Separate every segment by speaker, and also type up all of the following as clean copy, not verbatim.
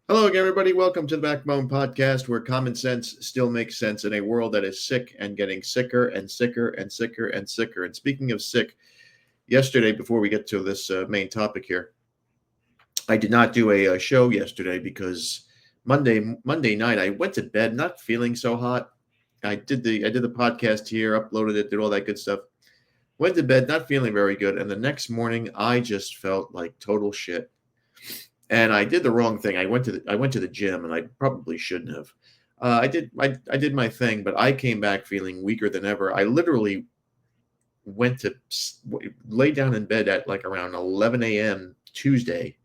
Speaker 1: Hello again, everybody. Welcome to the Backbone Podcast, where common sense still makes sense in a world that is sick and getting sicker and sicker and sicker and sicker. And speaking of sick, yesterday, before we get to this main topic here, I did not do a show yesterday because Monday night I went to bed not feeling so hot. I did the podcast here, uploaded it, did all that good stuff. Went to bed not feeling very good, and the next morning I just felt like total shit. And I did the wrong thing. I went to the gym, and I probably shouldn't have. I did my thing, but I came back feeling weaker than ever. I literally went to lay down in bed at like around 11 a.m. Tuesday,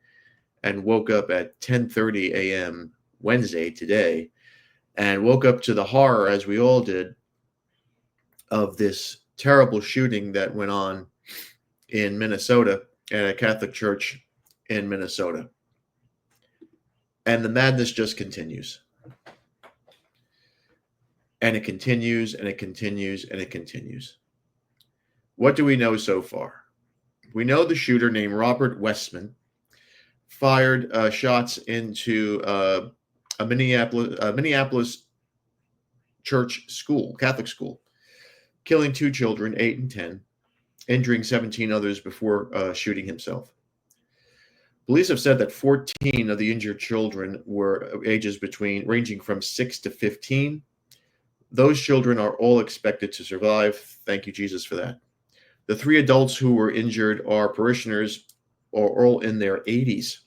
Speaker 1: and woke up at 10:30 a.m. Wednesday today, and woke up to the horror, as we all did, of this terrible shooting that went on in Minnesota at a Catholic church in Minnesota. And the madness just continues. And it continues, and it continues, and it continues. What do we know so far? We know the shooter, named Robert Westman, fired shots into a Minneapolis church school, Catholic school, killing 2 children, 8 and 10, injuring 17 others before shooting himself. Police have said that 14 of the injured children were ages ranging from 6 to 15. Those children are all expected to survive. Thank you, Jesus, for that. The 3 adults who were injured are parishioners, are all in their 80s.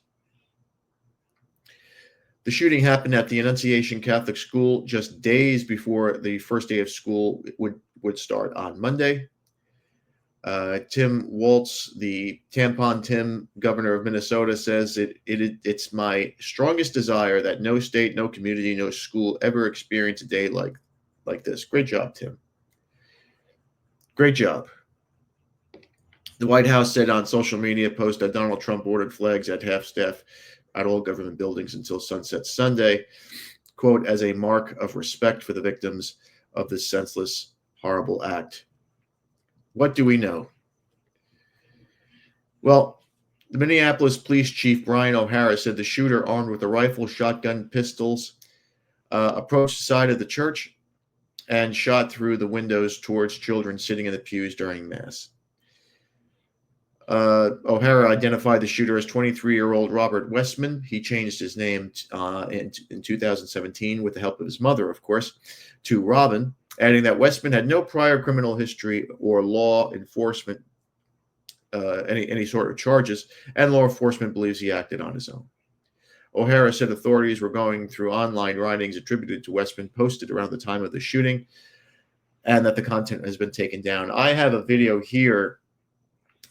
Speaker 1: The shooting happened at the Annunciation Catholic School just days before the first day of school would start on Monday. Tim Walz, the Tampon Tim, governor of Minnesota, says it's my strongest desire that no state, no community, no school ever experience a day like this. Great job, Tim. Great job. The White House said on social media post that Donald Trump ordered flags at half-staff at all government buildings until sunset Sunday, quote, as a mark of respect for the victims of this senseless, horrible act. What do we know? Well, the Minneapolis police chief, Brian O'Hara, said the shooter, armed with a rifle, shotgun, pistols, approached the side of the church and shot through the windows towards children sitting in the pews during Mass. O'Hara identified the shooter as 23-year-old Robert Westman. He changed his name in 2017 with the help of his mother, of course, to Robin, adding that Westman had no prior criminal history or law enforcement, any sort of charges, and law enforcement believes he acted on his own. O'Hara said authorities were going through online writings attributed to Westman posted around the time of the shooting, and that the content has been taken down. I have a video here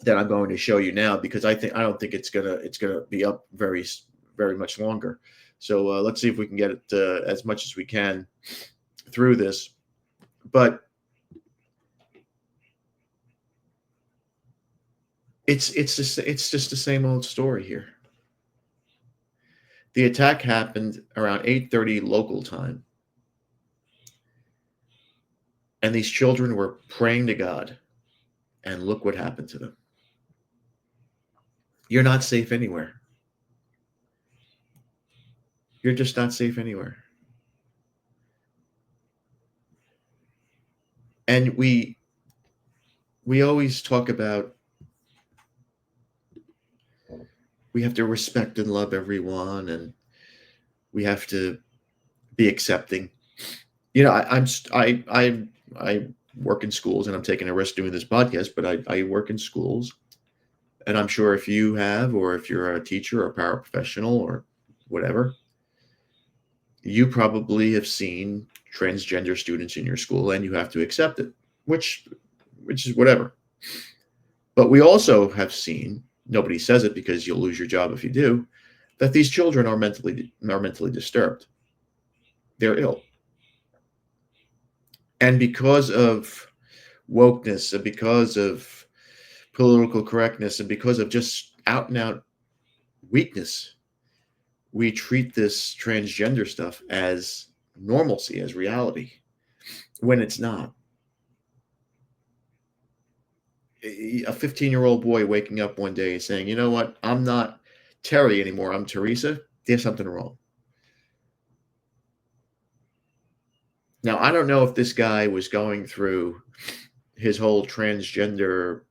Speaker 1: that I'm going to show you now because I don't think it's gonna be up very much longer. So let's see if we can get it as much as we can through this. But it's just the same old story here. The attack happened around 8:30 local time, and these children were praying to God, and look what happened to them. You're not safe anywhere. You're just not safe anywhere. And we always talk about we have to respect and love everyone, and we have to be accepting. You know, I work in schools, and I'm taking a risk doing this podcast, but I work in schools. And I'm sure if you have, or if you're a teacher or a paraprofessional or whatever, you probably have seen transgender students in your school, and you have to accept it, which is whatever. But we also have seen, nobody says it because you'll lose your job if you do, that these children are mentally disturbed. They're ill. And because of wokeness, and because of political correctness, and because of just out and out weakness, we treat this transgender stuff as normalcy, as reality, when it's not. A 15-year-old boy waking up one day saying, you know what, I'm not Terry anymore, I'm Teresa, there's something wrong. Now, I don't know if this guy was going through his whole transgender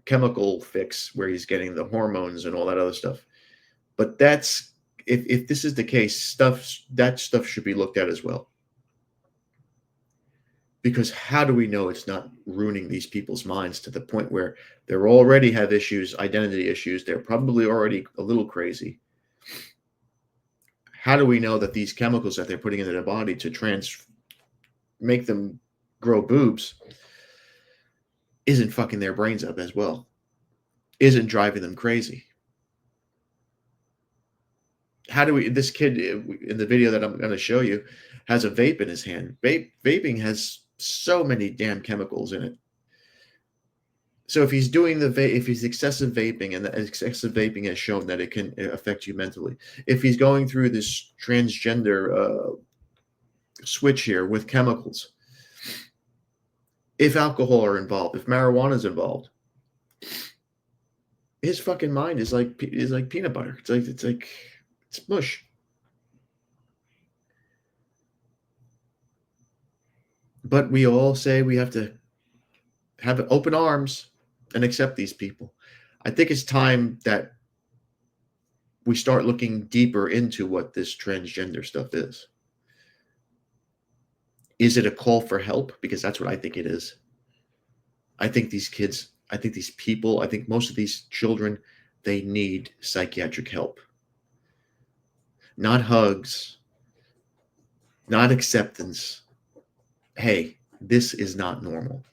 Speaker 1: chemical fix where he's getting the hormones and all that other stuff. But that's if this is the case, that stuff should be looked at as well. Because how do we know it's not ruining these people's minds to the point where they already have issues, identity issues, they're probably already a little crazy. How do we know that these chemicals that they're putting into their body to make them grow boobs isn't fucking their brains up as well? Isn't driving them crazy? How do we this kid in the video that I'm going to show you has a vape in his hand. Vaping has so many damn chemicals in it. So if he's doing if he's excessive vaping, and the excessive vaping has shown that it can affect you mentally, if he's going through this transgender switch here with chemicals, if alcohol are involved, if marijuana is involved, his fucking mind is like peanut butter. It's mush. But we all say we have to have open arms and accept these people. I think it's time that we start looking deeper into what this transgender stuff is. Is it a call for help? Because that's what I think it is. I think these kids, I think these people, I think most of these children, they need psychiatric help. Not hugs, not acceptance. Hey, this is not normal.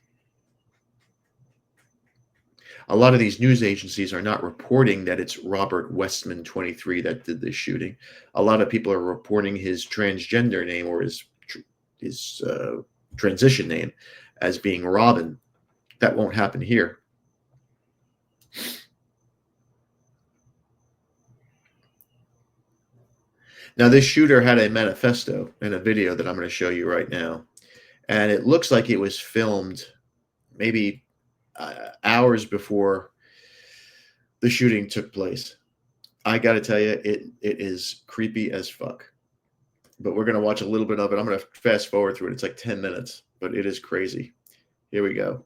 Speaker 1: A lot of these news agencies are not reporting that it's Robert Westman, 23, that did this shooting. A lot of people are reporting his transgender name or his transition name as being Robin. That won't happen here. Now, this shooter had a manifesto in a video that I'm going to show you right now. And it looks like it was filmed maybe hours before the shooting took place. I got to tell you, it is creepy as fuck. But we're going to watch a little bit of it. I'm going to fast forward through it. It's like 10 minutes, but it is crazy. Here we go.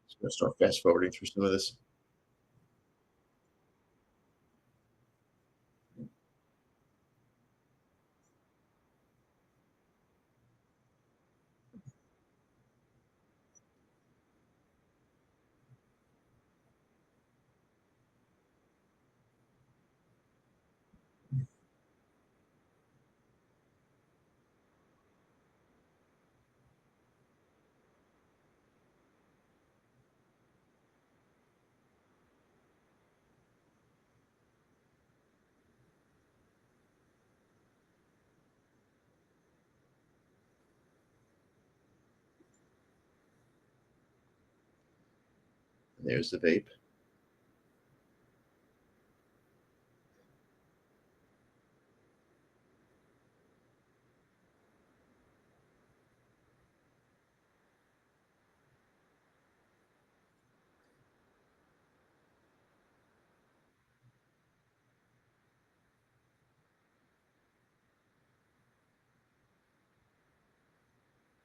Speaker 1: Just going to start fast forwarding through some of this. There's the vape.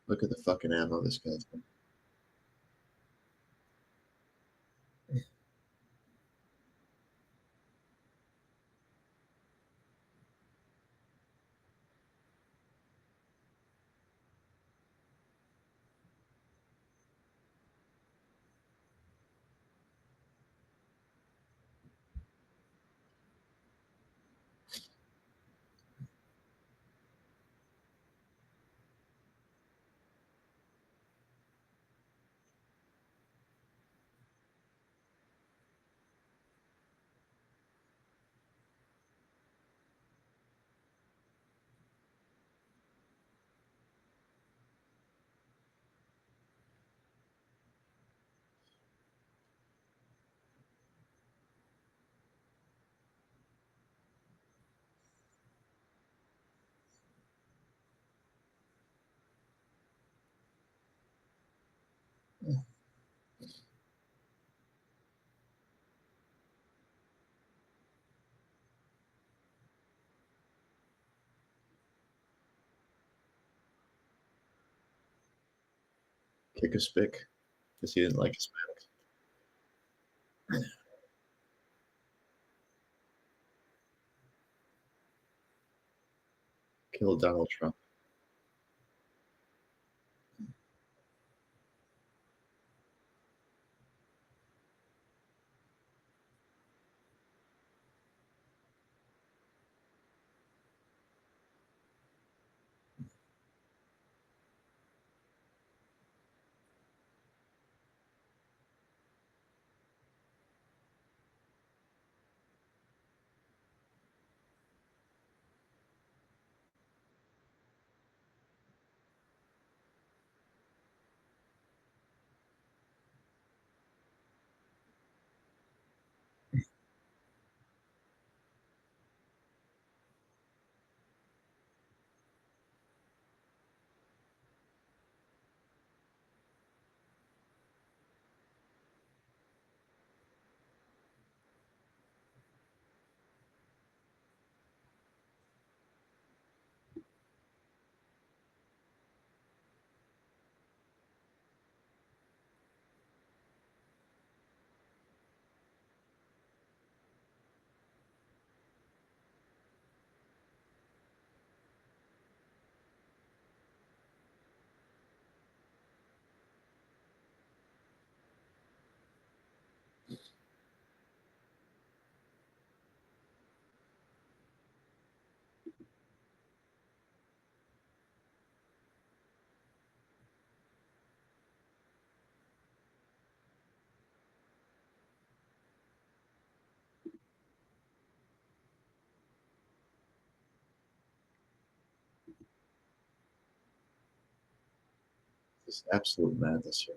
Speaker 1: Look at the fucking ammo this guy's got. Kick a spick because he didn't like his back. Kill Donald Trump. This is absolute madness here.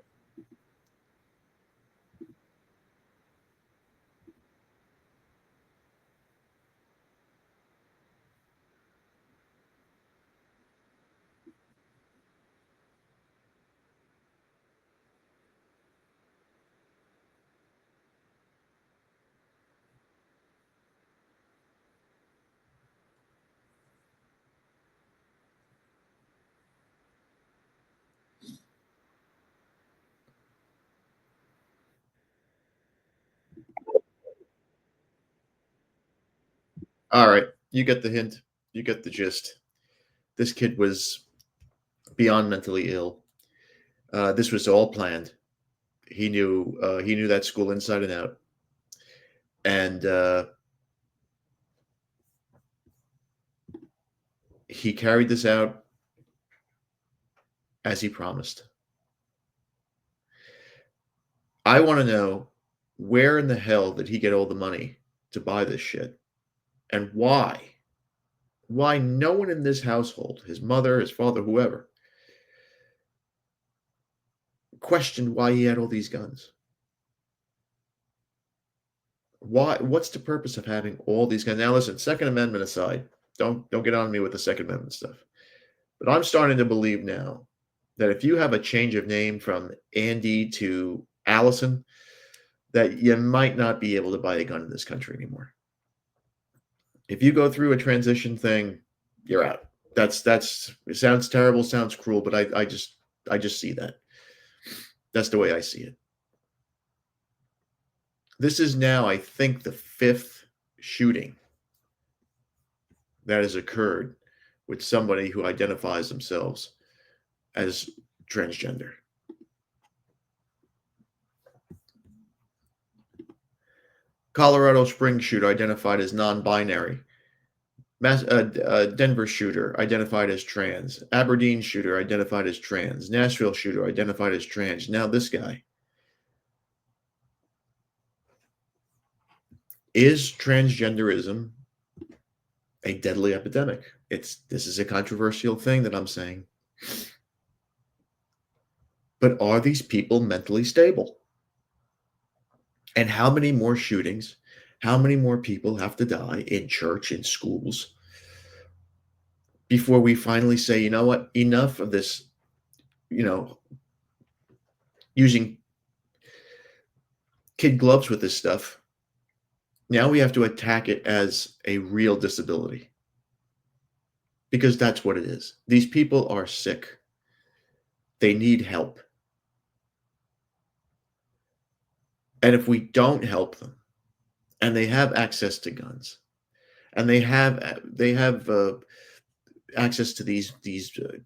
Speaker 1: All right, you get the hint. You get the gist. This kid was beyond mentally ill. This was all planned. He knew that school inside and out, and he carried this out as he promised. I want to know where in the hell did he get all the money to buy this shit, and why? Why no one in this household, his mother, his father, whoever, questioned why he had all these guns? Why? What's the purpose of having all these guys? Now, listen. Second Amendment aside, don't get on me with the Second Amendment stuff. But I'm starting to believe now that if you have a change of name from Andy to Allison, that you might not be able to buy a gun in this country anymore. If you go through a transition thing, you're out. That's it sounds terrible, sounds cruel, but I just see that. That's the way I see it. This is now, I think, the fifth shooting that has occurred with somebody who identifies themselves as transgender. Colorado Springs shooter identified as non-binary. Denver shooter identified as trans. Aberdeen shooter identified as trans. Nashville shooter identified as trans. Now this guy. Is transgenderism a deadly epidemic? This is a controversial thing that I'm saying. But are these people mentally stable? And how many more shootings, how many more people have to die in church, in schools, before we finally say, you know what, enough of this, using kid gloves with this stuff. Now we have to attack it as a real disability. Because that's what it is. These people are sick. They need help. And if we don't help them, and they have access to guns, and they have access to these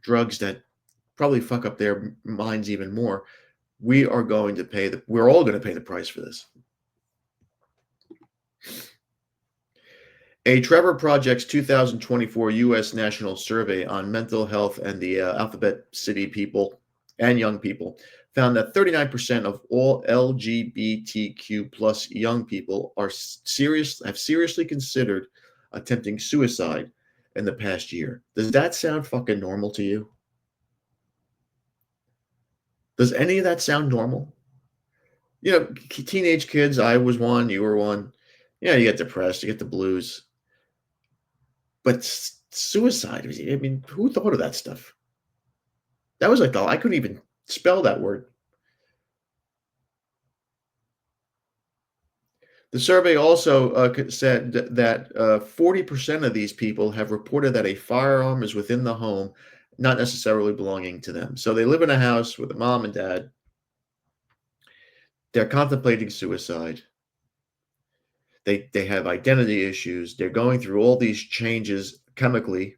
Speaker 1: drugs that probably fuck up their minds even more, we're all going to pay the price for this. A Trevor Project's 2024 U.S. National Survey on Mental Health and the Alphabet City people and young people found that 39% of all LGBTQ plus young people have seriously considered attempting suicide in the past year. Does that sound fucking normal to you? Does any of that sound normal? Teenage kids, I was one, you were one. Yeah, you get depressed, you get the blues. But suicide, I mean, who thought of that stuff? That was like, I couldn't even spell that word. The survey also said that 40% of these people have reported that a firearm is within the home, not necessarily belonging to them. So they live in a house with a mom and dad. They're contemplating suicide. They have identity issues. They're going through all these changes chemically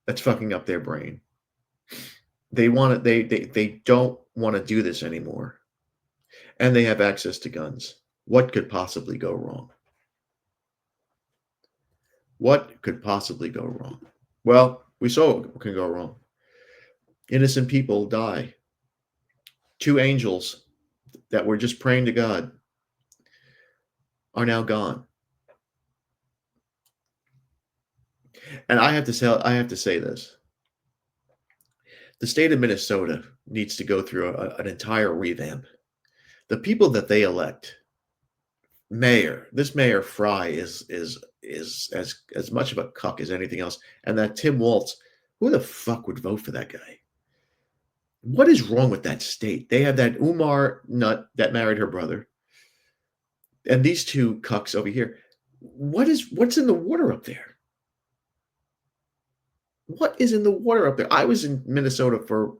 Speaker 1: that's fucking up their brain. They don't want to do this anymore. And they have access to guns. What could possibly go wrong? What could possibly go wrong? Well, we saw what can go wrong. Innocent people die. 2 angels that were just praying to God are now gone. And I have to say this. The state of Minnesota needs to go through an entire revamp. The people that they elect, Mayor Fry is as much of a cuck as anything else. And that Tim Walz, who the fuck would vote for that guy? What is wrong with that state? They have that Umar nut that married her brother, and these 2 cucks over here. What's in the water up there? What is in the water up there? I was in Minnesota for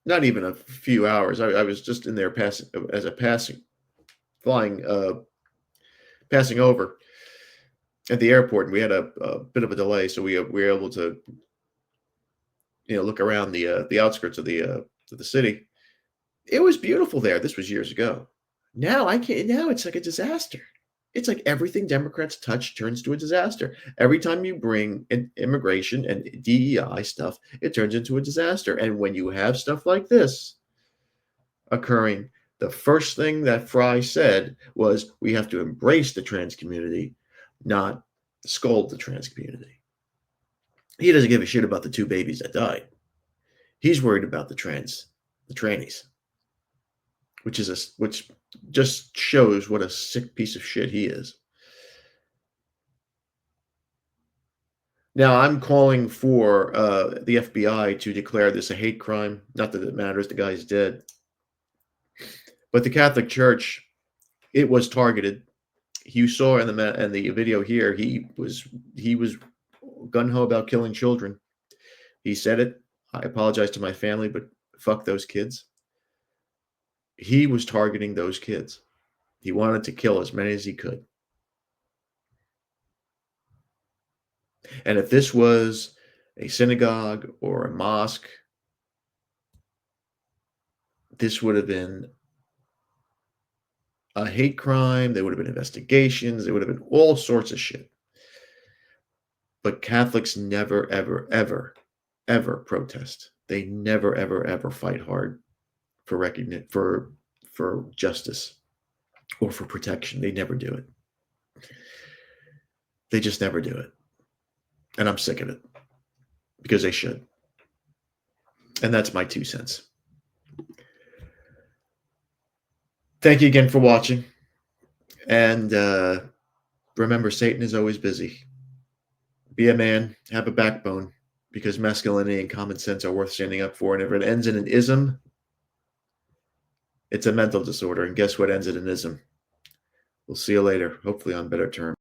Speaker 1: not even a few hours. I was just in there passing over at the airport, and we had a bit of a delay, so we were able to look around the outskirts of the city. It was beautiful there. This was years ago. Now it's like a disaster. It's like everything Democrats touch turns to a disaster. Every time you bring in immigration and DEI stuff, it turns into a disaster. And when you have stuff like this occurring, the first thing that Fry said was, we have to embrace the trans community, not scold the trans community. He doesn't give a shit about the 2 babies that died. He's worried about the trannies, which just shows what a sick piece of shit he is. Now, I'm calling for the FBI to declare this a hate crime. Not that it matters, the guy's dead. But the Catholic Church, it was targeted. You saw in the video here, he was gun ho about killing children. He said it. I apologize to my family, but fuck those kids. He was targeting those kids. He wanted to kill as many as he could. And if this was a synagogue or a mosque, this would have been a hate crime. There would have been investigations. There would have been all sorts of shit. But Catholics never, ever, ever, ever protest. They never, ever, ever fight hard for recognition, for justice, or for protection. They never do it. They just never do it. And I'm sick of it because they should. And that's my 2 cents. Thank you again for watching. And remember, Satan is always busy. Be a man, have a backbone, because masculinity and common sense are worth standing up for. And if it ends in an ism, it's a mental disorder. And guess what ends in an ism? We'll see you later, hopefully on better terms.